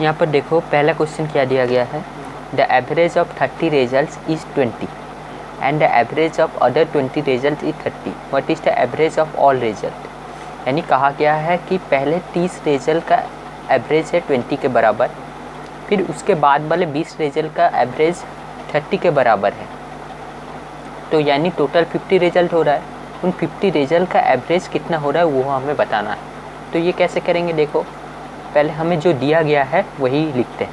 यहाँ पर देखो पहला क्वेश्चन क्या दिया गया है, the average of 30 results is 20 and the average of other 20 result is 30, what is the average of all result. यानी कहा गया है कि पहले 30 रिजल्ट का एवरेज है 20 के बराबर, फिर उसके बाद वाले 20 रिजल्ट का एवरेज 30 के बराबर है, तो यानी टोटल 50 रिजल्ट हो रहा है। उन 50 रिजल्ट का एवरेज कितना हो रहा है वो हमें बताना है। तो ये कैसे करेंगे, देखो पहले हमें जो दिया गया है वही लिखते हैं,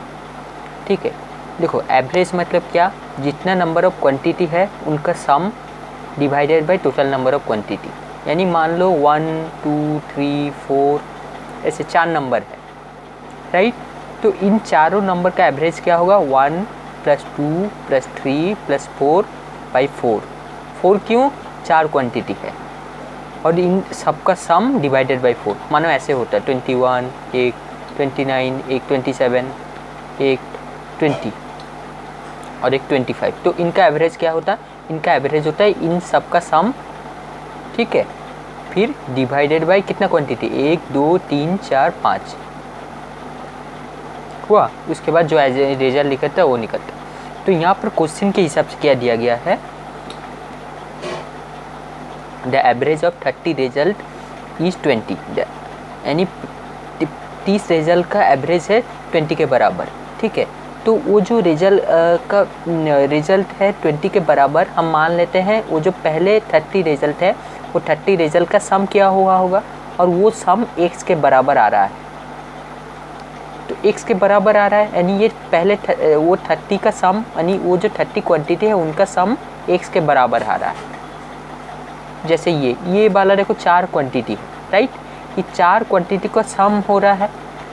ठीक है। देखो एवरेज मतलब क्या, जितना नंबर ऑफ क्वांटिटी है उनका सम divided by total number of quantity. यानी मान लो 1 2 3 4 ऐसे 4 नंबर है, राइट। तो इन चारों नंबर का एवरेज क्या होगा, 1 + 2 + 3 + 4 बाई 4। 4 क्यों, 4 क्वांटिटी है और इन सबका सम डिवाइडेड बाई 4। मानो ऐसे होता है 21 एक 29 एक 27 एक 20 और एक 25। तो इनका एवरेज क्या होता है, इनका एवरेज होता है इन सब का सम, ठीक है। फिर डिवाइडेड बाय कितना क्वांटिटी, 1 2 3 4 5 हुआ। उसके बाद जो रिजल्ट निकलता है वो निकलता है। तो यहाँ पर क्वेश्चन के हिसाब से क्या दिया गया है, the average of 30 result is 20, यानी 30 रिजल्ट का एवरेज है 20 के बराबर, ठीक है। तो वो जो रिजल्ट है 20 के बराबर, हम मान लेते हैं वो जो पहले 30 रिजल्ट है वो 30 रिजल्ट का सम क्या हुआ होगा, और वो सम x के बराबर आ रहा है। तो x के बराबर आ रहा है यानी ये पहले वो 30 का सम, यानी वो जो 30 क्वांटिटी है उनका सम x के बराबर आ रहा है। जैसे ये वाला देखो 4 क्वांटिटी है, राइट। ये 4 क्वांटिटी का सम हो रहा है,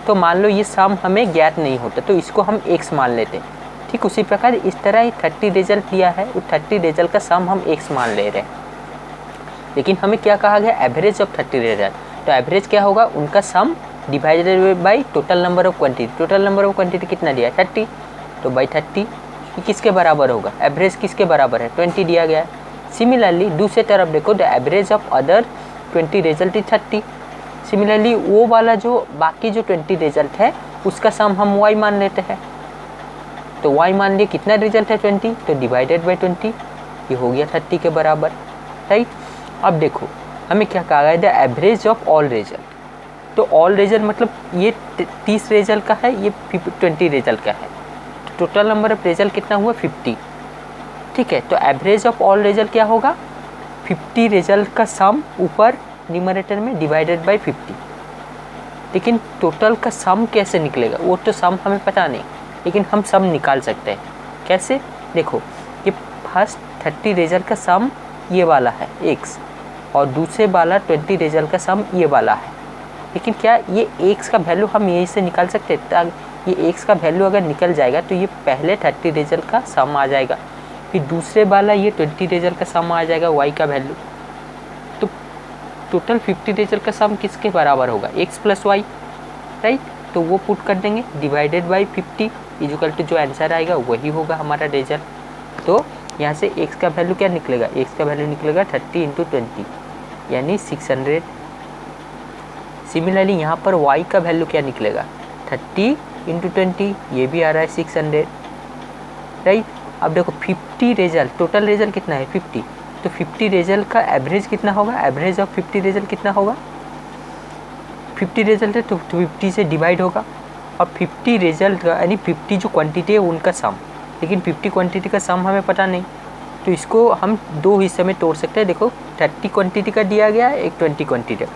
तो मान लो ये सम हमें ज्ञात नहीं होता तो इसको हम x मान लेते हैं, ठीक। उसी प्रकार इस तरह ये 30 रिजल्ट लिया है, वो 30 रिजल्ट का सम हम x मान ले रहे हैं। लेकिन हमें क्या कहा गया, एवरेज ऑफ 30 रिजल्ट। तो एवरेज क्या होगा, उनका सम divided by total number of quantity. Total number of quantity कितना दिया है, 30, तो बाई 30 ये किसके बराबर होगा, एवरेज किसके बराबर है, 20 दिया गया है। सिमिलरली दूसरे तरफ देखो, the average of other 20 result is 30। Similarly वो वाला जो बाकी जो 20 रिजल्ट है उसका सम हम y मान लेते हैं, तो y मान लिए कितना रिजल्ट है 20, तो डिवाइडेड बाई 20 ये हो गया 30 के बराबर, राइट। अब देखो हमें क्या कहा गया, the average of all result. तो ऑल रिजल्ट मतलब ये 30 रिजल्ट का है, ये 20 रिजल्ट का है, तो टोटल नंबर ऑफ रिजल्ट कितना हुआ 50, ठीक है। तो एवरेज ऑफ ऑल रिजल्ट क्या होगा, 50 रिजल्ट का सम ऊपर न्यूमरेटर में डिवाइडेड बाय 50। लेकिन टोटल का सम कैसे निकलेगा, वो तो सम हमें पता नहीं, लेकिन हम सम निकाल सकते हैं। कैसे, देखो ये फर्स्ट 30 रिजल्ट का सम ये वाला है x, और दूसरे वाला 20 रिजल्ट का सम ये वाला है। लेकिन क्या ये x का वैल्यू हम यहीं से निकाल सकते हैं, ये x का वैल्यू अगर निकल जाएगा तो ये पहले 30 रिजल्ट का सम आ जाएगा, फिर दूसरे वाला ये 20 रिजल्ट का सम आ जाएगा y का वैल्यू। तो टोटल 50 रिजल्ट का सम किसके बराबर होगा, x + y, राइट। तो वो पुट कर देंगे डिवाइडेड बाई 50 इक्वल टू जो आंसर आएगा वही होगा हमारा रिजल्ट। तो यहाँ से x का वैल्यू क्या निकलेगा, x का वैल्यू निकलेगा 30 × 20 यानी 600। सिमिलरली यहाँ पर y का वैल्यू क्या निकलेगा, 30 × 20 ये भी आ रहा है 600, राइट। अब देखो 50 रिजल्ट, टोटल रिजल्ट कितना है 50, तो 50 रिजल्ट का एवरेज कितना होगा, एवरेज ऑफ 50 रिजल्ट कितना होगा, 50 रिजल्ट है तो 50 से डिवाइड होगा, और 50 रिजल्ट का यानी 50 जो क्वांटिटी है उनका सम, लेकिन 50 क्वांटिटी का सम हमें पता नहीं, तो इसको हम 2 हिस्से में तोड़ सकते हैं। देखो 30 क्वांटिटी का दिया गया है, एक 20 क्वांटिटी,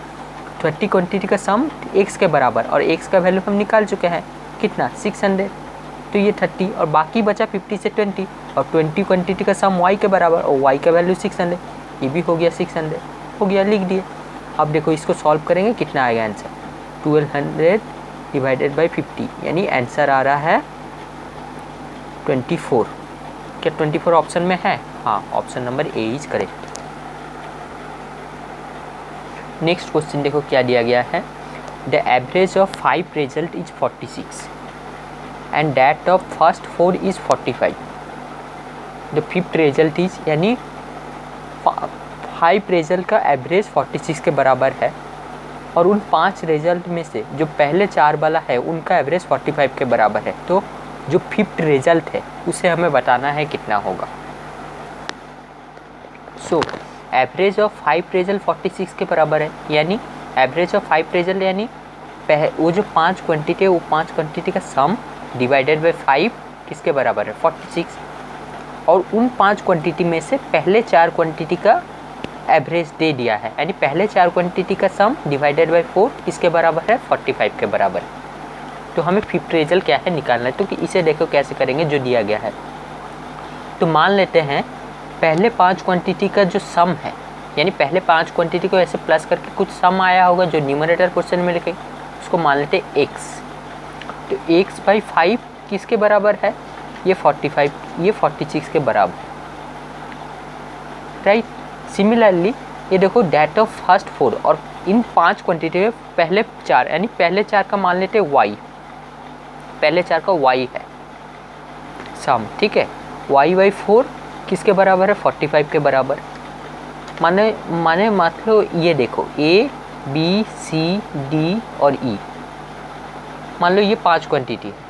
30 क्वांटिटी का सम x के बराबर, और x का वैल्यू हम निकाल चुके हैं कितना 600, तो ये 30 और बाकी बचा 50 से 20, और 20 क्वांटिटी का सम y के बराबर और y का वैल्यू 600, ये भी हो गया 600, हो गया, लिख दिए। अब देखो इसको सॉल्व करेंगे कितना आएगा आंसर, 1200 डिवाइडेड बाई 50, यानी आंसर आ रहा है 24। क्या 24 ऑप्शन में है, हाँ, option number A is correct. Next question देखो क्या दिया गया है, the average of 5 result is 46 and that of first 4 is 45, the 5th result is, यानी 5 रिजल्ट का एवरेज 46 के बराबर है, और उन 5 रिजल्ट में से जो पहले 4 वाला है उनका एवरेज 45 के बराबर है। तो जो 5th रिजल्ट है उसे हमें बताना है कितना होगा। सो एवरेज ऑफ 5 रिजल्ट 46 के बराबर है, यानी एवरेज ऑफ 5 रिजल्ट यानी वो जो 5 क्वांटिटी है वो 5 क्वांटिटी का सम डिवाइडेड बाय 5 किसके बराबर है 46। और उन 5 क्वांटिटी में से पहले 4 क्वांटिटी का एवरेज दे दिया है, यानी पहले 4 क्वांटिटी का सम डिवाइडेड बाय 4 किसके बराबर है 45 के बराबर है। तो हमें 5th रिजल्ट क्या है निकालना है। तो कि इसे देखो कैसे करेंगे जो दिया गया है। तो मान लेते हैं पहले 5 क्वांटिटी का जो सम है, यानी पहले 5 क्वांटिटी को ऐसे प्लस करके कुछ सम आया होगा जो न्यूमरेटर क्वेश्चन में लिखेंगे, उसको मान लेते हैं x। तो x बाई 5 किसके बराबर है, ये 45, ये 46 के बराबर है, राइट। सिमिलरली ये देखो डेट ऑफ फर्स्ट 4, और इन 5 क्वांटिटी में पहले 4, यानी पहले 4 का मान लेते हैं y, पहले 4 का y है सम, ठीक है। y बाई 4 किसके बराबर है 45 के बराबर। माने मतलब ये देखो a b c d और e, मान लो ये 5 क्वांटिटी है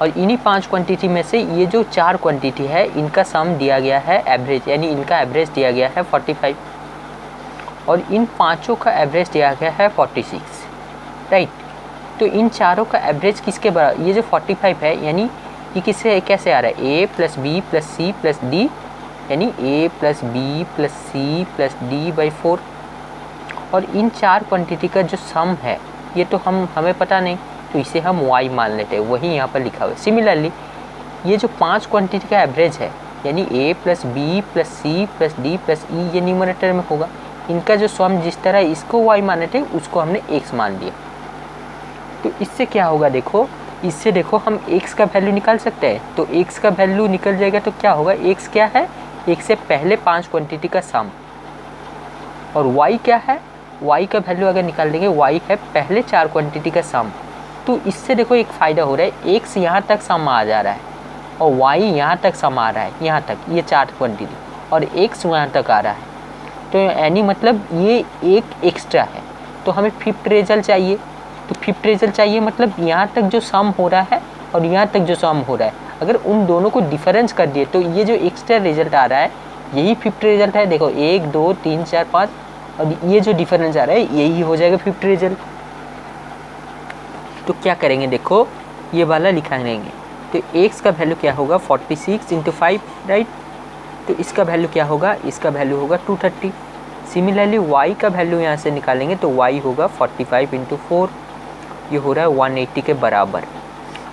और इन्हीं 5 क्वांटिटी में से ये जो 4 क्वांटिटी है इनका सम दिया गया है एवरेज, यानी इनका एवरेज दिया गया है 45 और इन पांचों का एवरेज दिया गया है 46, राइट। तो इन चारों का एवरेज किसके बराबर, ये जो 45 है यानी ये किससे कैसे आ रहा है a plus B plus C plus d, यानी a plus B plus C plus d by 4। और इन 4 क्वांटिटी का जो सम है ये तो हमें पता नहीं, तो इसे हम y मान लेते हैं, वही यहाँ पर लिखा हुआ है। सिमिलरली ये जो 5 क्वांटिटी का एवरेज है, यानी a plus B plus C plus D plus E, ये न्यूमरेटर में होगा। इनका जो सम जिस तरह इसको y माने थे उसको हमने x मान लिया। तो इससे क्या होगा देखो, इससे देखो हम x का वैल्यू निकाल सकते हैं। तो x का वैल्यू निकल जाएगा तो क्या होगा, x क्या है, x से पहले 5 क्वांटिटी का सम, और y क्या है, y का वैल्यू अगर निकाल देंगे y है पहले 4 क्वांटिटी का सम। तो इससे देखो एक फ़ायदा हो रहा है, x यहाँ तक सम आ जा रहा है और y यहाँ तक सम आ रहा है, यहाँ तक ये 4 क्वांटिटी, और x वहाँ तक आ रहा है। तो यानी मतलब ये एक एक्स्ट्रा है। तो हमें 5th रिजल्ट चाहिए, तो 5th रिजल्ट चाहिए मतलब यहाँ तक जो सम हो रहा है और यहाँ तक जो सम हो रहा है, अगर उन दोनों को डिफरेंस कर दिए तो ये जो एक्स्ट्रा रिजल्ट आ रहा है यही 5th रिजल्ट है। देखो 1 2 3 4 5, और ये जो डिफरेंस आ रहा है यही हो जाएगा 5th रिजल्ट। तो क्या करेंगे देखो, ये वाला लिखा लेंगे। तो x का वैल्यू क्या होगा 46 इंटू 5, राइट। तो इसका वैल्यू क्या होगा, इसका वैल्यू होगा 230। सिमिलरली y का वैल्यू यहाँ से निकालेंगे तो y होगा 45 इंटू 4, ये हो रहा है 180 के बराबर।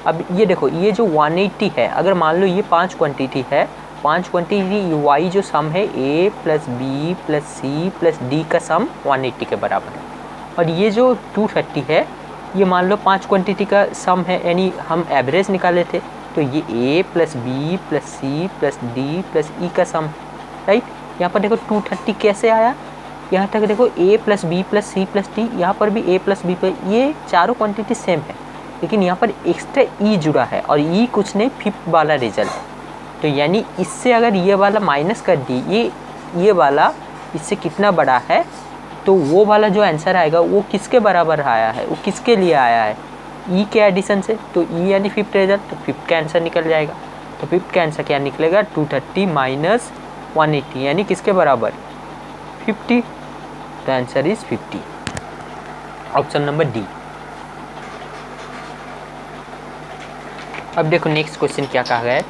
अब ये देखो ये जो 180 है, अगर मान लो ये 5 क्वांटिटी है, 5 क्वांटिटी y जो सम है a plus B plus C plus d का सम 180 के बराबर है। और ये जो 230 है ये मान लो 5 क्वांटिटी का सम है, यानी हम एवरेज निकाले थे, तो ये a plus B plus C plus D plus E का सम, राइट। यहाँ पर देखो 230 कैसे आया, यहाँ तक देखो a plus B plus C plus d, यहाँ पर भी a प्लस बी प्लस, ये चारों क्वांटिटी सेम है, लेकिन यहाँ पर एक्स्ट्रा e जुड़ा है और e कुछ नहीं 5th वाला रिजल्ट। तो यानी इससे अगर ये वाला माइनस कर दी, ये वाला इससे कितना बड़ा है, तो वो वाला जो आंसर आएगा वो किसके बराबर आया है, वो किसके लिए आया है, ई के एडिशन से। तो ई यानी 5th रिजल्ट, तो 5th का आंसर निकल जाएगा। तो 5th का आंसर क्या निकलेगा 230 माइनस 180, यानी किसके बराबर 50। तो answer is 50, option number d. अब देखो नेक्स्ट क्वेश्चन क्या कहा गया है,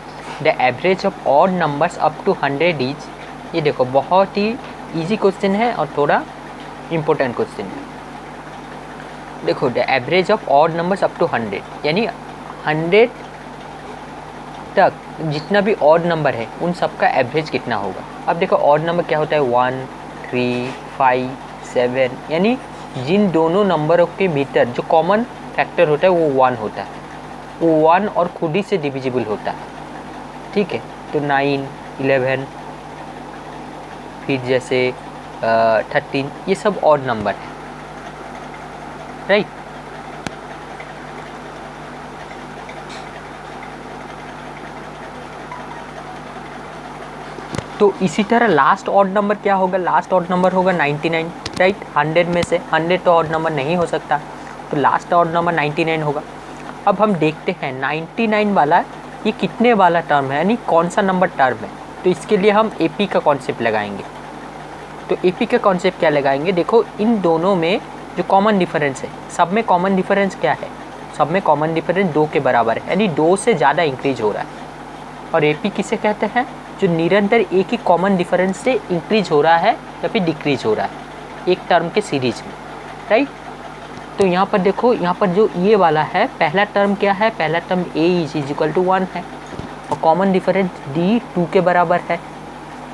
the average of odd numbers up to 100 is. ये देखो बहुत ही इजी क्वेश्चन है और थोड़ा इम्पोर्टेंट क्वेश्चन है। देखो the average of odd numbers up to 100, यानी 100 तक जितना भी ऑड नंबर है उन सब का एवरेज कितना होगा। अब देखो ऑड नंबर क्या होता है 1 3 5 7, यानी जिन दोनों नंबरों के भीतर जो कॉमन फैक्टर होता है वो 1 होता है, वो 1 और खुद ही से डिविजिबल होता है, ठीक है। तो 9 11 फिर जैसे 13, ये सब ऑड नंबर है, राइट। तो इसी तरह लास्ट ऑड नंबर क्या होगा, लास्ट ऑड नंबर होगा 99। राइट। 100 में से 100 तो ऑड नंबर नहीं हो सकता, तो लास्ट ऑड नंबर 99 होगा। अब हम देखते हैं 99 वाला ये कितने वाला टर्म है, यानी कौन सा नंबर टर्म है। तो इसके लिए हम एपी का कॉन्सेप्ट लगाएंगे। तो एपी का कॉन्सेप्ट क्या लगाएंगे, देखो इन दोनों में जो कॉमन डिफरेंस है, सब में कॉमन डिफरेंस क्या है, सब में कॉमन डिफरेंस 2 के बराबर है, यानी 2 से ज़्यादा इंक्रीज हो रहा है। और एपी किसे कहते हैं, जो निरंतर एक ही कॉमन डिफरेंस से इंक्रीज हो रहा है या फिर डिक्रीज हो रहा है एक टर्म के सीरीज में, राइट। तो यहाँ पर देखो, यहाँ पर जो ये वाला है पहला टर्म क्या है, पहला term a is equal to 1 है और कॉमन डिफरेंस d 2 के बराबर है।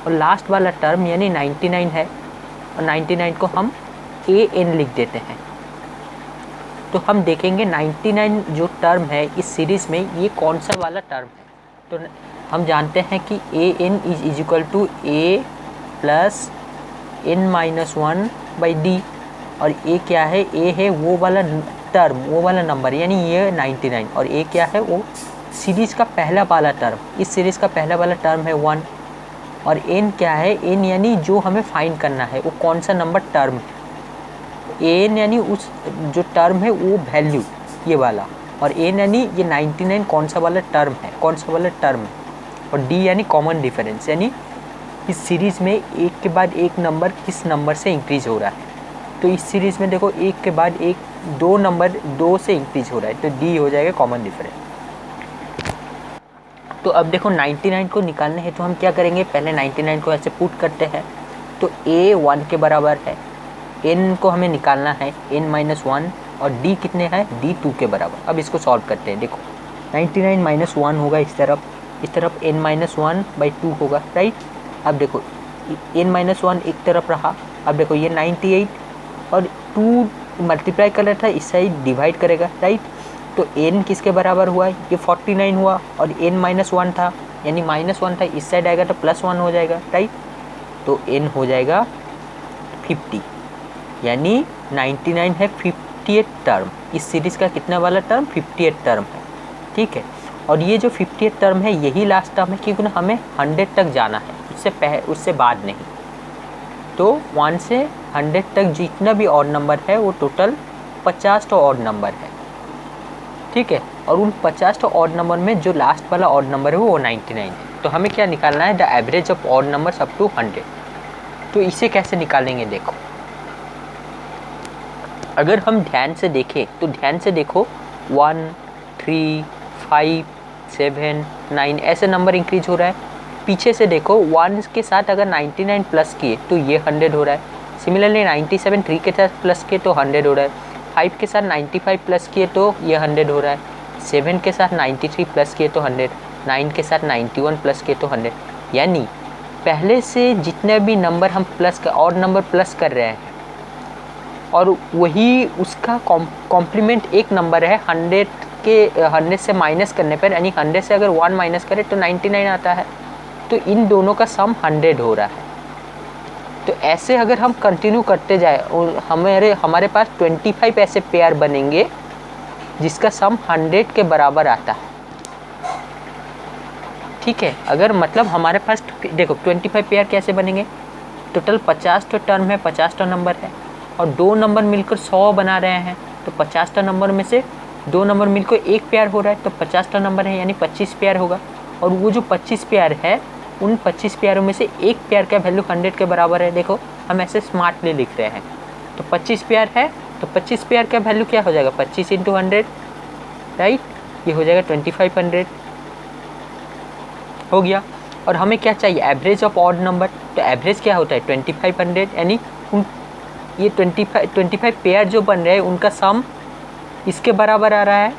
और लास्ट वाला टर्म यानी 99 है और 99 को हम an लिख देते हैं। तो हम देखेंगे 99 जो टर्म है इस सीरीज़ में ये कौन सा वाला टर्म है। तो हम जानते हैं कि an is equal to a plus n-1/d और a क्या है, a है वो वाला टर्म, वो वाला नंबर, यानी ये 99 और a क्या है, वो सीरीज़ का पहला वाला टर्म, इस सीरीज़ का पहला वाला टर्म है 1। और n क्या है, n यानी जो हमें फाइंड करना है वो कौन सा नंबर टर्म है, n यानी उस जो टर्म है वो वैल्यू ये वाला, और n यानी ये 99 कौन सा वाला टर्म है, कौन सा वाला टर्म है, और d यानी कॉमन डिफरेंस, यानी इस सीरीज़ में एक के बाद एक नंबर किस नंबर से इंक्रीज हो रहा है। तो इस सीरीज़ में देखो एक के बाद एक 2 नंबर 2 से इंक्रीज हो रहा है, तो d हो जाएगा कॉमन डिफरेंस। तो अब देखो 99 को निकालने हैं तो हम क्या करेंगे, पहले 99 को ऐसे पुट करते हैं। तो a 1 के बराबर है, n को हमें निकालना है n-1 और d कितने हैं, d 2 के बराबर। अब इसको सॉल्व करते हैं। देखो 99 - 1 होगा इस तरफ n-1/2 होगा, राइट। अब देखो n-1 एक तरफ रहा, अब देखो ये 98 और 2 मल्टीप्लाई कर रहा था, इस साइड डिवाइड करेगा, राइट। तो n किसके बराबर हुआ, ये 49 हुआ और n-1 था, यानी -1 था, इस साइड आएगा तो +1 हो जाएगा, राइट। तो n हो जाएगा 50, यानी 99 है 50th टर्म, इस सीरीज़ का कितना वाला टर्म, 50th टर्म है, ठीक है। और ये जो 50th टर्म है यही लास्ट टर्म है, क्योंकि ना हमें 100 तक जाना है, उससे बाद नहीं। तो 1 से 100 तक जितना भी ऑड नंबर है वो टोटल 50 तो ऑड नंबर है, ठीक है। और उन 50 तो ऑड नंबर में जो लास्ट वाला ऑड नंबर है वो 99 है। तो हमें क्या निकालना है, the average of odd numbers up to 100। तो इसे कैसे निकालेंगे, देखो अगर हम ध्यान से देखें तो ध्यान से देखो 1, 3, 5, 7, 9 ऐसे नंबर इंक्रीज हो रहा है। पीछे से देखो 1 के साथ अगर 99 प्लस किए तो ये 100 हो रहा है। सिमिलरली 97 3 के साथ प्लस किए तो 100 हो रहा है। 5 के साथ 95 प्लस किए तो ये 100 हो रहा है। 7 के साथ 93 प्लस किए तो 100, 9 के साथ 91 प्लस किए तो 100। यानी पहले से जितने भी नंबर हम ऑड नंबर प्लस कर रहे हैं और वही उसका कॉम्प्लीमेंट एक नंबर है 100 से माइनस करने पर, यानी 100 से अगर 1 माइनस करें तो 99 आता है। तो इन दोनों का सम 100 हो रहा है। तो ऐसे अगर हम कंटिन्यू करते जाए हमारे पास 25 ऐसे पेयर बनेंगे जिसका सम 100 के बराबर आता है, ठीक है। अगर मतलब हमारे पास देखो 25 पेयर कैसे बनेंगे, टोटल 50 तो टर्म है, 50 तो नंबर है और 2 नंबर मिलकर 100 बना रहे हैं। तो 50 तो नंबर में से 2 नंबर मिलकर एक पेयर हो रहा है, तो 50 तो नंबर है, यानी 25 पेयर होगा। और वो जो 25 पेयर है उन 25 पेयरों में से एक पेयर का वैल्यू 100 के बराबर है। देखो हम ऐसे स्मार्टली लिख रहे हैं। तो 25 पेयर है तो 25 पेयर का वैल्यू क्या हो जाएगा, 25 × 100, राइट। ये हो जाएगा 2500 हो गया। और हमें क्या चाहिए, एवरेज ऑफ ऑड नंबर। तो एवरेज क्या होता है 2500, यानी ये 25 पेयर जो बन रहे हैं उनका सम इसके बराबर आ रहा है।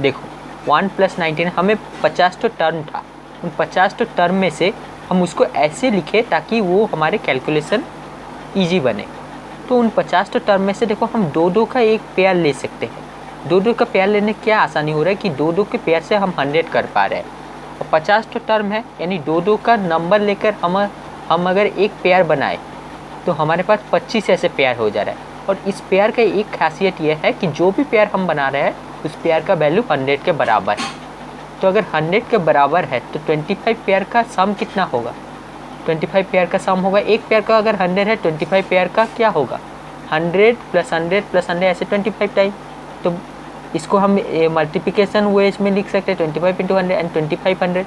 देखो 1 + 19 हमें 50 तो टर्म था, उन 50 तो टर्म में से हम उसको ऐसे लिखे ताकि वो हमारे कैलकुलेशन इजी बने। तो उन 50 तो टर्म में से देखो हम 2-2 का एक पेयर ले सकते हैं। 2-2 का पेयर लेने क्या आसानी हो रहा है कि 2-2 के पेयर से हम 100 कर पा रहे हैं। और 50 तो टर्म है, यानी 2-2 का नंबर लेकर हम अगर एक पेयर बनाए तो हमारे पास 25 ऐसे पेयर हो जा रहा है। और इस पेयर का एक खासियत यह है कि जो भी पेयर हम बना रहे हैं उस पेयर का वैल्यू 100 के बराबर है। तो अगर 100 के बराबर है तो 25 पेयर का सम कितना होगा, 25 पेयर का सम होगा। एक पेयर का अगर 100 है, 25 पेयर का क्या होगा 100 + 100 + 100 ऐसे 25 टाइम। तो इसको हम मल्टीप्लिकेशन वेज में लिख सकते हैं 25 × 100 एंड 2500,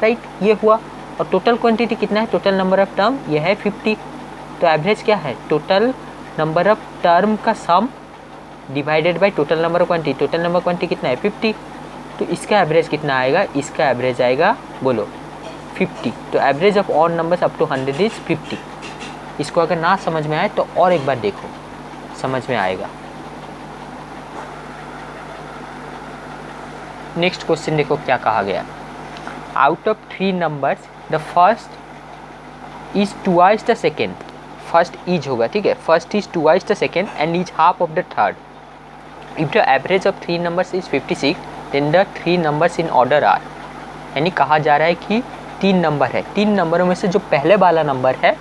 राइट। ये हुआ। और टोटल क्वांटिटी कितना है, टोटल नंबर ऑफ टर्म ये है 50। तो एवरेज क्या है, टोटल नंबर ऑफ टर्म का सम divided by total number of quantity. Total number quantity कितना है 50। तो इसका एवरेज कितना आएगा, इसका एवरेज आएगा बोलो 50। तो average of odd numbers up to 100 is 50। इसको अगर ना समझ में आए तो और एक बार देखो, समझ में आएगा। नेक्स्ट क्वेश्चन देखो क्या कहा गया। Out of 3 numbers the first is twice the second. First is होगा, ठीक है, first is twice the second and is half of the third. If the average of 3 numbers is 56 then the 3 numbers in order are. यानी कहा जा रहा है कि 3 number है, 3 नंबरों में से जो पहले वाला नंबर है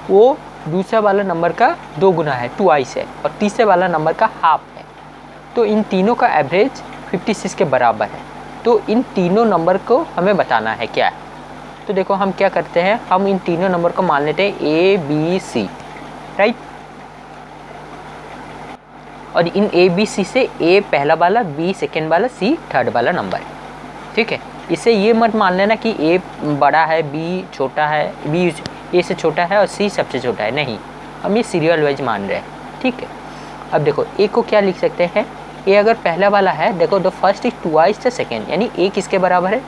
वो दूसरा वाला नंबर का 2 गुना है, ट्वाइस है, और तीसरे वाला नंबर का हाफ है। तो इन तीनों का एवरेज 56 के बराबर है। तो इन तीनों नंबर को हमें बताना है क्या है। तो देखो हम क्या करते हैं, हम इन तीनों नंबर को मान लेते हैं A B C, राइट। और इन A B C से A पहला वाला, B सेकेंड वाला, C थर्ड वाला नंबर है, ठीक है। इससे ये मत मान लेना कि A बड़ा है, B छोटा है, B A से छोटा है और C सबसे छोटा है, नहीं, हम ये सीरियल वाइज मान रहे हैं, ठीक है। अब देखो A को क्या लिख सकते हैं, A अगर पहला वाला है, देखो the first is twice the second, यानी A किसके बराबर है,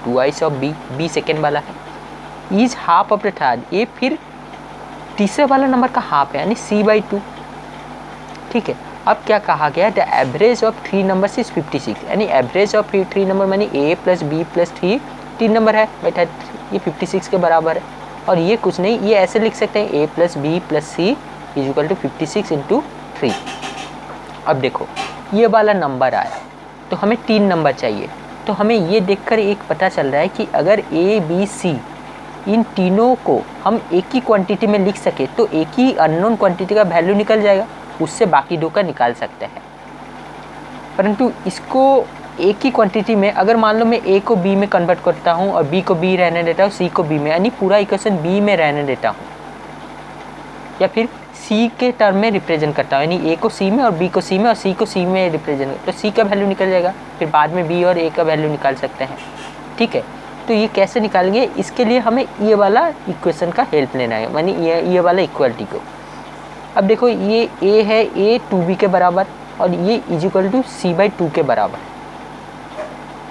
twice of B, B second वाला है। Is half of the third, A फिर तीसरे वाला नंबर का हाफ है, यानी C/2, ठीक है। अब क्या कहा गया, the average of 3 numbers is 56, यानी एवरेज ऑफ 3 नंबर मानी A + B + 3, 3 नंबर है बेटा, ये 56 के बराबर है। और ये कुछ नहीं, ये ऐसे लिख सकते हैं A + B + C = 56 × 3। अब देखो ये वाला नंबर आया, तो हमें 3 नंबर चाहिए। तो हमें ये देखकर एक पता चल रहा है कि अगर A B C इन तीनों को हम एक ही क्वांटिटी में लिख सके तो एक ही अननोन क्वांटिटी का वैल्यू निकल जाएगा, उससे बाकी 2 का निकाल सकते हैं। परंतु इसको एक ही क्वांटिटी में अगर मान लो मैं A को B में कन्वर्ट करता हूँ और B को B रहने देता हूँ, C को B में, यानी पूरा इक्वेशन B में रहने देता हूँ, या फिर C के टर्म में रिप्रेजेंट करता हूँ, यानी A को C में और B को C में और C को C में रिप्रेजेंट, तो C का वैल्यू निकल जाएगा, फिर बाद में B और A का वैल्यू निकाल सकते हैं, ठीक है। तो ये कैसे निकालेंगे, इसके लिए हमें ये वाला इक्वेशन का हेल्प लेना है, यानी ये वाला इक्वलिटी को। अब देखो ये A है, A 2B के बराबर और ये = C/2 के बराबर,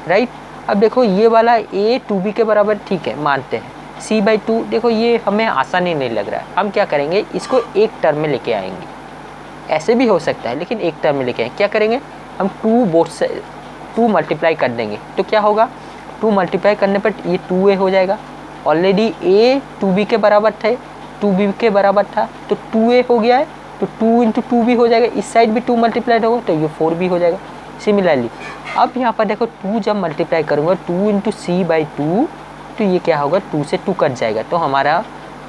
राइट। अब देखो ये वाला A 2B के बराबर, ठीक है, मानते हैं। C/2 देखो ये हमें आसान ही नहीं लग रहा है, हम क्या करेंगे, इसको एक टर्म में लेके आएंगे। ऐसे भी हो सकता है लेकिन एक टर्म में लेके आएंगे। क्या करेंगे, हम 2 बोथ से 2 मल्टीप्लाई कर देंगे, तो क्या होगा, 2 मल्टीप्लाई करने पर ये 2A हो जाएगा। ऑलरेडी A 2B के बराबर थे, 2B के बराबर था, तो 2A हो गया है, तो 2 × 2B हो जाएगा, इस साइड भी 2 मल्टीप्लाइड होगा तो ये 4B हो जाएगा। सिमिलरली अब यहाँ पर देखो 2 जब मल्टीप्लाई करूँगा 2 × C/2, तो ये क्या होगा, 2 से 2 कट जाएगा, तो हमारा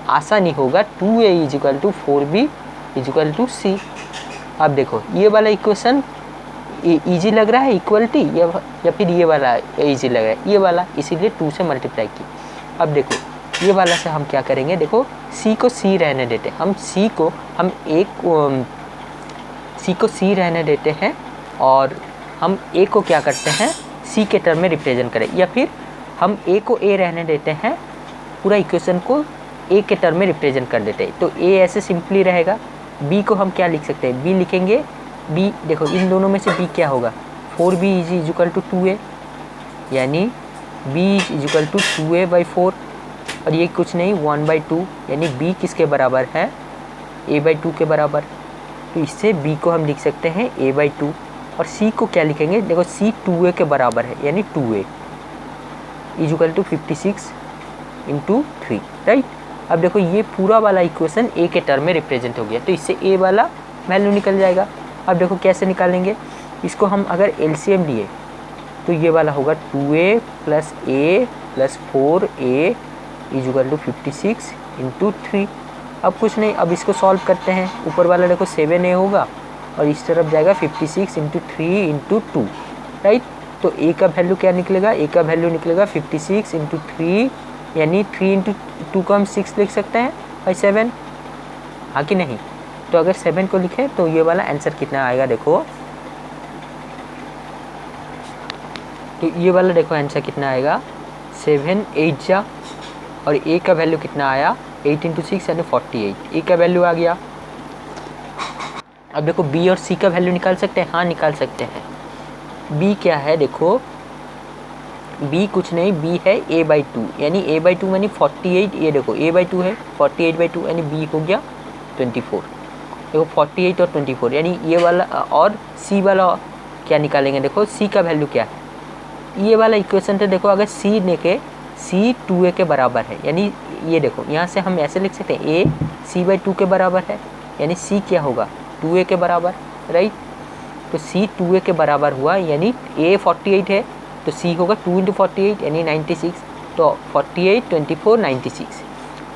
आसानी होगा 2A = 4B = C। अब देखो ये वाला इक्वेशन ईजी लग रहा है इक्वलिटी, या फिर ये वाला ईजी लग रहा है, ये वाला, इसीलिए 2 से मल्टीप्लाई की। अब देखो ये वाला से हम क्या करेंगे, देखो C को C रहने देते हैं, हम C को C रहने देते हैं और हम A को क्या करते हैं, C के टर्म में रिप्रेजेंट करें, या फिर हम A को A रहने देते हैं, पूरा इक्वेशन को A के टर्म में रिप्रेजेंट कर देते हैं, तो A ऐसे सिंपली रहेगा। B को हम क्या लिख सकते हैं, B लिखेंगे, B देखो इन दोनों में से B क्या होगा, 4B = 2A, यानी B = 2A/4, और ये कुछ नहीं 1/2, यानी B किसके बराबर है, A/2 के बराबर। तो इससे B को हम लिख सकते हैं A/2, और C को क्या लिखेंगे, देखो C 2A के बराबर है, यानी 2A = 56 × 3, राइट। अब देखो ये पूरा वाला इक्वेशन A के टर्म में रिप्रेजेंट हो गया, तो इससे A वाला वैल्यू निकल जाएगा। अब देखो कैसे निकालेंगे इसको, हम अगर LCM लिए तो ये वाला होगा 2A + A + 4A = 56 × 3। अब कुछ नहीं, अब इसको सॉल्व करते हैं, ऊपर वाला देखो 7A होगा और इस तरफ जाएगा 56 × 3 × 2, राइट। तो A का वैल्यू क्या निकलेगा, A का वैल्यू निकलेगा 56 × 3 यानी 3 इंटू 2 को हम 6 लिख सकते हैं बाई 7, हाँ कि नहीं। तो अगर 7 को लिखें तो ये वाला आंसर कितना आएगा देखो, तो ये वाला देखो आंसर कितना आएगा 7 8 जा, और ए का वैल्यू कितना आया 8 इंटू 6 यानी 48, ए का वैल्यू आ गया। अब देखो बी और सी का वैल्यू निकाल सकते हैं, हाँ निकाल सकते हैं। बी क्या है देखो, बी कुछ नहीं, बी है a/2 यानी a/2 यानी 48, ये देखो a/2 है 48/2 यानी बी हो गया 24। देखो 48 और 24 यानी ये वाला, और सी वाला क्या निकालेंगे देखो, सी का वैल्यू क्या है, ये वाला इक्वेशन तो देखो अगर सी लेके सी 2a के बराबर है, यानी ये देखो यहाँ से हम ऐसे लिख सकते हैं a c/2 के बराबर है, यानी सी क्या होगा 2a के बराबर, राइट। तो सी 2a के बराबर हुआ, यानी a 48 है तो सी होगा 2 इंटू 48 यानी 96। तो 48 24 96,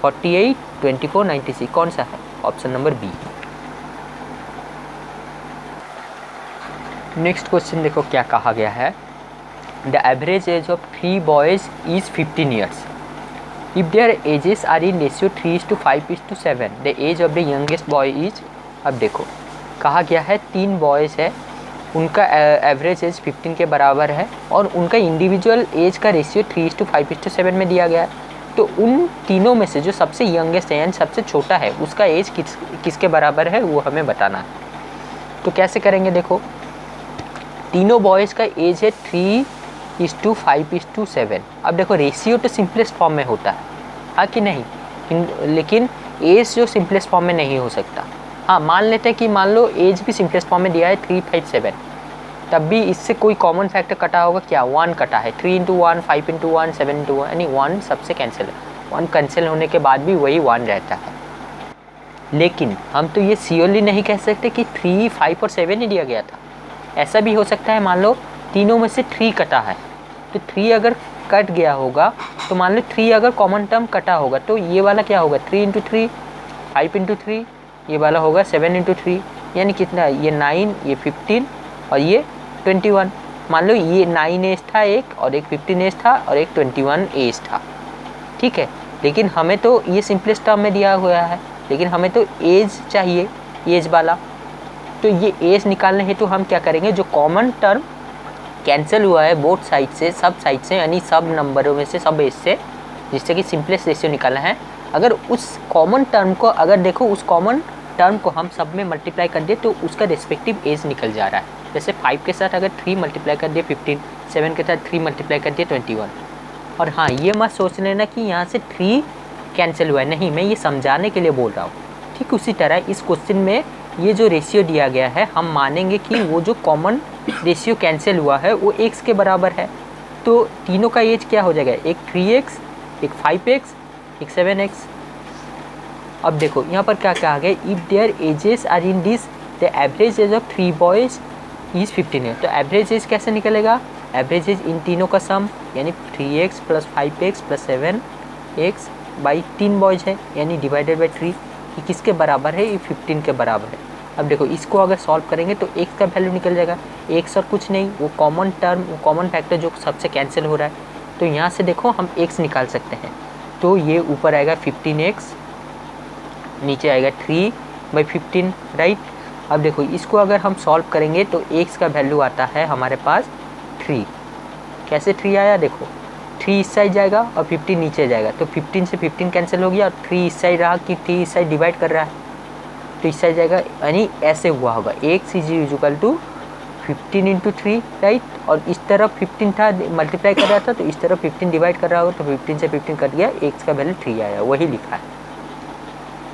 48 24 96 कौन सा है, option number b. Next question देखो क्या कहा गया है, the average age of 3 boys is 15 years, if their ages are in ratio 3:5:7, the age of the youngest boy is. अब देखो कहा गया है 3 बॉयज़ है, उनका एवरेज एज 15 के बराबर है, और उनका इंडिविजुअल एज का रेशियो 3:5:7 में दिया गया है। तो उन तीनों में से जो सबसे यंगेस्ट है यानी सबसे छोटा है उसका एज किसके बराबर है वो हमें बताना है। तो कैसे करेंगे देखो, तीनों बॉयज़ का एज है 3:5:7। अब देखो रेशियो तो सिंपलेस्ट फॉर्म में होता है, हाँ कि नहीं, लेकिन एज जो सिंपलेस्ट फॉर्म में नहीं हो सकता। हाँ मान लेते हैं कि मान लो एज भी सिंपलेस्ट फॉर्म में दिया है 357, तब भी इससे कोई कॉमन फैक्टर कटा होगा, क्या 1 कटा है, 3 इंटू 1 5 इंटू 1 7 इंटू 1 यानी 1 सबसे कैंसिल है, 1 कैंसिल होने के बाद भी वही 1 रहता है। लेकिन हम तो ये श्योरली नहीं कह सकते कि 3 5 और 7 ही दिया गया था, ऐसा भी हो सकता है मान लो तीनों में से 3 कटा है, तो 3 अगर कट गया होगा तो मान लो 3 अगर कॉमन टर्म कटा होगा तो ये वाला क्या होगा 3 इंटू 3 5 इंटू 3, ये वाला होगा 7 इंटू 3 यानी कितना, ये 9 ये 15 और ये 21। मान लो ये 9 एज था एक, और एक 15 एज था, और एक 21 एज था, ठीक है। लेकिन हमें तो ये सिंपलेस्ट टर्म में दिया हुआ है, लेकिन हमें तो एज चाहिए, एज वाला। तो ये एज निकालने हेतु हम क्या करेंगे, जो कॉमन टर्म कैंसिल हुआ है बोथ साइड से, सब साइड से, यानी सब नंबरों में से, सब एज से, जिससे कि सिंपलेस्ट रेशियो निकालना है, अगर उस कॉमन टर्म को, अगर देखो उस कॉमन टर्म को हम सब में मल्टीप्लाई कर दे तो उसका रिस्पेक्टिव एज निकल जा रहा है। जैसे 5 के साथ अगर 3 मल्टीप्लाई कर दिए 15, 7 के साथ 3 मल्टीप्लाई कर दिए 21। और हाँ ये मत सोच लेना कि यहाँ से 3 कैंसिल हुआ है, नहीं, मैं ये समझाने के लिए बोल रहा हूँ। ठीक उसी तरह इस क्वेश्चन में ये जो रेशियो दिया गया है, हम मानेंगे कि वो जो कॉमन रेशियो कैंसिल हुआ है वो x के बराबर है। तो तीनों का एज क्या हो जाएगा, एक 3x, एक 5x, एक 7x। अब देखो यहाँ पर क्या कहा गया, if their ages are in this the average age of 3 boys is 15 है। तो एवरेज एज कैसे निकलेगा, एवरेज एज इन तीनों का सम यानी 3x + 5x + 7x by 3 boys है, यानी डिवाइडेड बाई 3, ये किसके बराबर है, ये 15 के बराबर है। अब देखो इसको अगर सॉल्व करेंगे तो x का वैल्यू निकल जाएगा, x और कुछ नहीं, वो कॉमन टर्म, वो कॉमन फैक्टर जो सबसे कैंसिल हो रहा है। तो यहाँ से देखो हम x निकाल सकते हैं, तो ये ऊपर आएगा 15x, नीचे आएगा 3/15, राइट। अब देखो इसको अगर हम सॉल्व करेंगे तो x का वैल्यू आता है हमारे पास 3। कैसे 3 आया, देखो 3 इस साइड जाएगा और 15 नीचे जाएगा, तो 15 से 15 कैंसिल हो गया, और 3 इस साइड रहा कि 3 इस साइड डिवाइड कर रहा है, तो इस साइड जाएगा, यानी ऐसे हुआ होगा x is equal to 15 into 3, right. और इस तरफ 15 था, मल्टीप्लाई कर रहा था, तो इस तरफ 15 डिवाइड कर रहा होगा, तो 15 से 15 कट गया, x का वैल्यू 3 आया, वही लिखा है,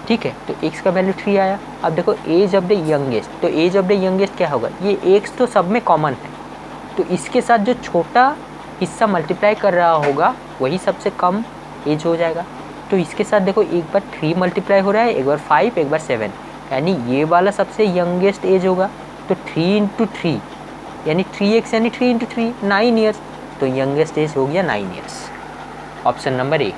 ठीक है। तो x का वैल्यू 3 आया। अब देखो एज ऑफ द यंगेस्ट, तो एज ऑफ द यंगेस्ट क्या होगा, ये x तो सब में कॉमन है, तो इसके साथ जो छोटा हिस्सा मल्टीप्लाई कर रहा होगा वही सबसे कम एज हो जाएगा। तो इसके साथ देखो एक बार 3 मल्टीप्लाई हो रहा है, एक बार 5, एक बार 7, यानी ये वाला सबसे यंगेस्ट एज होगा। तो 3 इंटू 3 यानी 3x यानी 3 इंटू 3 9 ईयर्स, तो यंगेस्ट एज हो गया 9 ईयर्स, ऑप्शन नंबर ए।